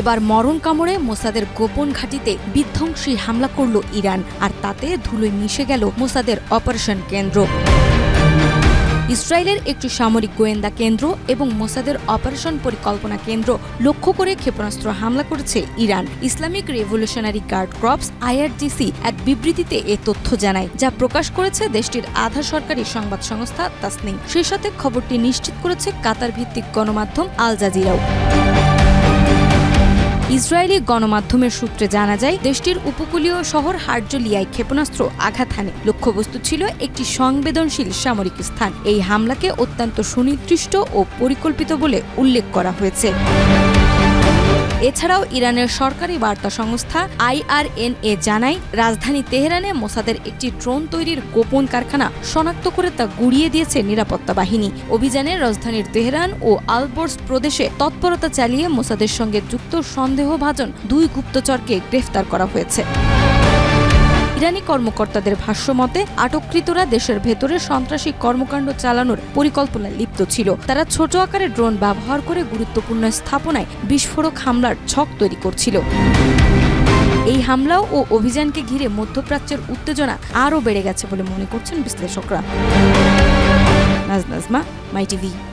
এবার মরণ কামড়ে মোসাদের গোপন ঘাঁটিতে বিধ্বংসী হামলা করল ইরান, আর তাতে ধুলোয় মিশে গেল মোসাদের অপারেশন কেন্দ্র। ইসরায়েলের একটি সামরিক গোয়েন্দা কেন্দ্র এবং মোসাদের অপারেশন পরিকল্পনা কেন্দ্র লক্ষ্য করে ক্ষেপণাস্ত্র হামলা করেছে Iran. Islamic revolutionary guard corps IRGC এক বিবৃতিতে এ তথ্য জানায়, যা প্রকাশ করেছে দেশটির আধা সরকারি সংবাদ সংস্থা তাসনিম। সেই সাথে খবরটি নিশ্চিত করেছে কাতার ভিত্তিক গণমাধ্যম আল জাজিরাও। ইসরায়েলি গণমাধ্যমের সূত্রে জানা যায়, দেশটির উপকূলীয় শহর হারজলিয়ায় ক্ষেপণাস্ত্র আঘাত হানে। লক্ষ্যবস্তু ছিল একটি সংবেদনশীল সামরিক স্থান। এই হামলাকে অত্যন্ত সুনির্দিষ্ট ও পরিকল্পিত বলে উল্লেখ করা হয়েছে। এছাড়াও ইরানের সরকারি বার্তা সংস্থা IRNA জানায়, রাজধানী তেহরানে মোসাদের একটি ড্রোন তৈরির গোপন কারখানা শনাক্ত করে তা গুড়িয়ে দিয়েছে নিরাপত্তা বাহিনী। অভিযানে রাজধানীর তেহরান ও আলবর্স প্রদেশে তৎপরতা চালিয়ে মোসাদের সঙ্গে যুক্ত সন্দেহভাজন 2 গুপ্তচরকে গ্রেফতার করা হয়েছে। ইরানি কর্মকর্তাদের ভাষ্যমতে, আটককৃতরা দেশের ভেতরে সন্ত্রাসী কর্মকাণ্ড চালানোর পরিকল্পনায় লিপ্ত ছিল। তারা ছোট আকারের ড্রোন ব্যবহার করে গুরুত্বপূর্ণ স্থাপনায় বিস্ফোরক হামলার ছক তৈরি করছিল। এই হামলা ও অভিযানকে ঘিরে মধ্যপ্রাচ্যের উত্তেজনা আরও বেড়ে গেছে বলে মনে করছেন বিশ্লেষকরা। নাজমা, মাই টিভি।